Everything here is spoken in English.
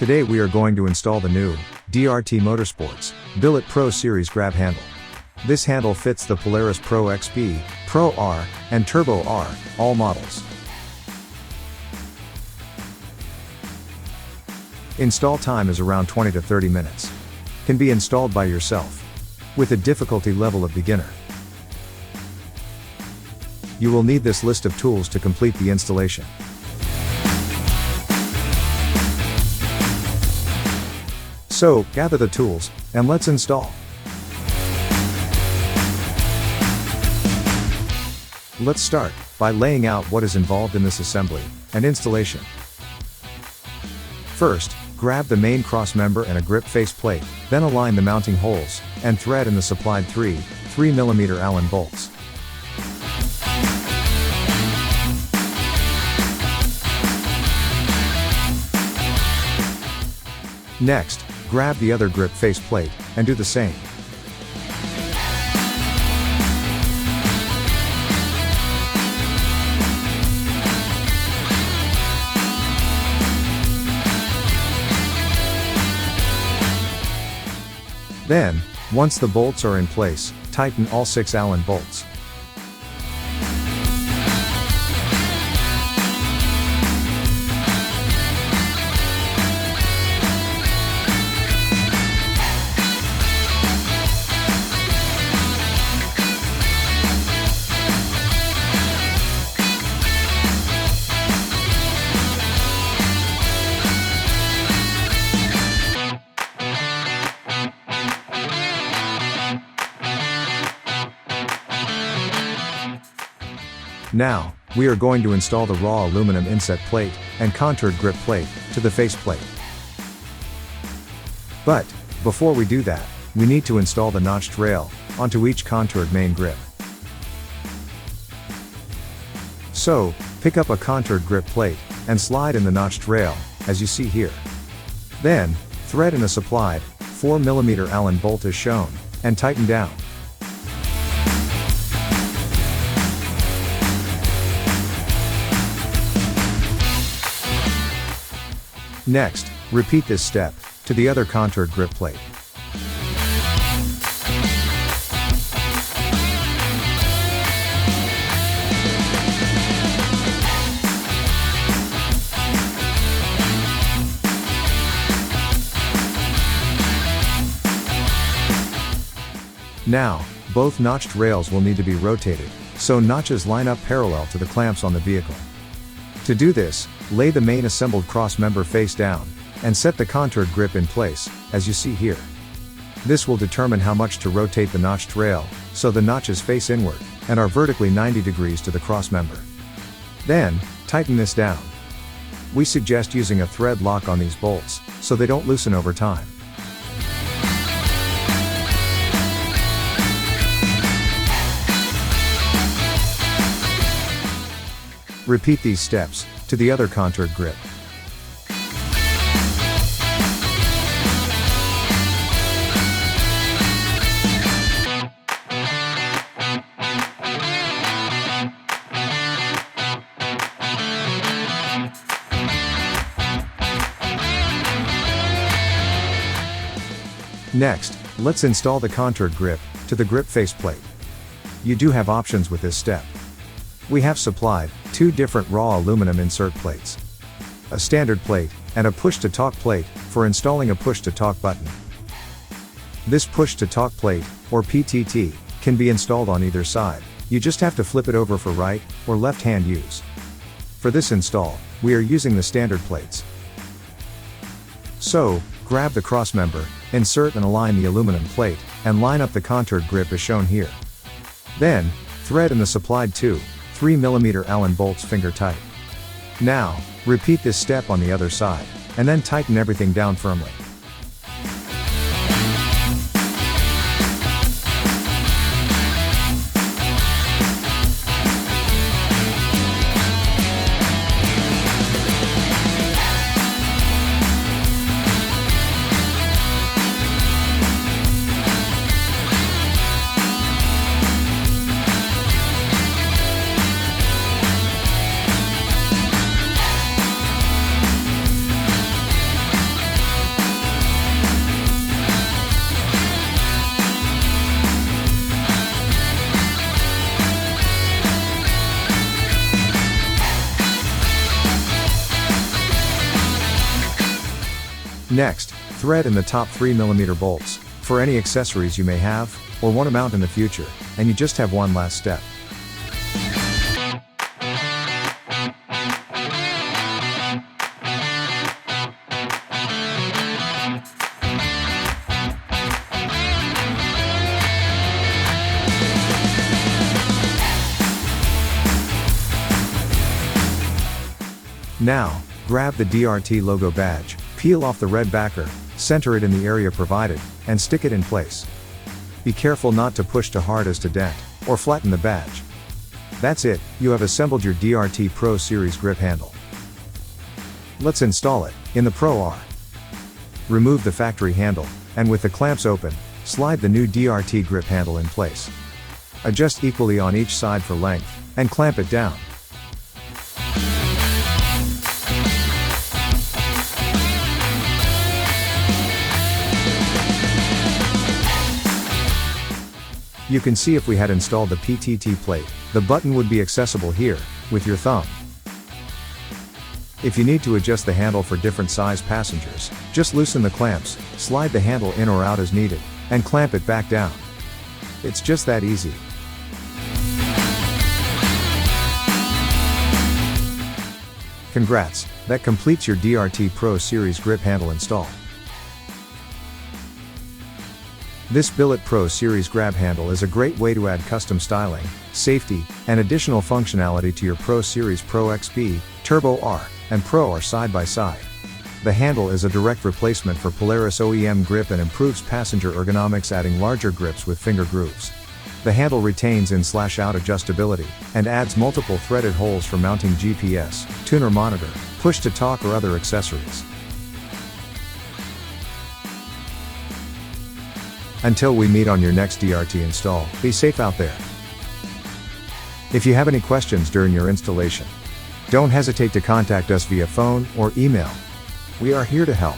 Today we are going to install the new DRT Motorsports Billet Pro Series Grab handle. This handle fits the Polaris Pro XP, Pro R, and Turbo R, all models. Install time is around 20 to 30 minutes. Can be installed by yourself. With a difficulty level of beginner. You will need this list of tools to complete the installation. So, gather the tools, and let's install. Let's start by laying out what is involved in this assembly and installation. First, grab the main cross member and a grip face plate, then align the mounting holes and thread in the supplied 3mm Allen bolts. Next, grab the other grip face plate and do the same. Then, once the bolts are in place, tighten all 6 Allen bolts. Now, we are going to install the raw aluminum inset plate and contoured grip plate to the face plate. But, before we do that, we need to install the notched rail onto each contoured main grip. So, pick up a contoured grip plate and slide in the notched rail, as you see here. Then, thread in a supplied 4mm Allen bolt as shown, and tighten down. Next, repeat this step to the other contoured grip plate. Now, both notched rails will need to be rotated, so notches line up parallel to the clamps on the vehicle. To do this, lay the main assembled cross member face down, and set the contoured grip in place, as you see here. This will determine how much to rotate the notched rail, so the notches face inward, and are vertically 90 degrees to the cross member. Then, tighten this down. We suggest using a thread lock on these bolts, so they don't loosen over time. Repeat these steps to the other contoured grip. Next, let's install the contoured grip to the grip face plate. You do have options with this step. We have supplied 2 different raw aluminum insert plates. A standard plate, and a push-to-talk plate, for installing a push-to-talk button. This push-to-talk plate, or PTT, can be installed on either side. You just have to flip it over for right, or left-hand use. For this install, we are using the standard plates. So, grab the cross member, insert and align the aluminum plate, and line up the contoured grip as shown here. Then, thread in the supplied 3mm Allen bolts finger tight. Now, repeat this step on the other side, and then tighten everything down firmly. Next, thread in the top 3mm bolts, for any accessories you may have, or want to mount in the future, and you just have one last step. Now, grab the DRT logo badge, peel off the red backer, center it in the area provided, and stick it in place. Be careful not to push too hard as to dent, or flatten the badge. That's it, you have assembled your DRT Pro Series grip handle. Let's install it, in the Pro R. Remove the factory handle, and with the clamps open, slide the new DRT grip handle in place. Adjust equally on each side for length, and clamp it down. You can see if we had installed the PTT plate, the button would be accessible here, with your thumb. If you need to adjust the handle for different size passengers, just loosen the clamps, slide the handle in or out as needed, and clamp it back down. It's just that easy. Congrats, that completes your DRT Pro Series grip handle install. This Billet Pro Series Grab handle is a great way to add custom styling, safety, and additional functionality to your Pro Series Pro XP, Turbo R, and Pro R side by side. The handle is a direct replacement for Polaris OEM grip and improves passenger ergonomics, adding larger grips with finger grooves. The handle retains in/out adjustability, and adds multiple threaded holes for mounting GPS, tuner monitor, push-to-talk or other accessories. Until we meet on your next DRT install, be safe out there. If you have any questions during your installation, don't hesitate to contact us via phone or email. We are here to help.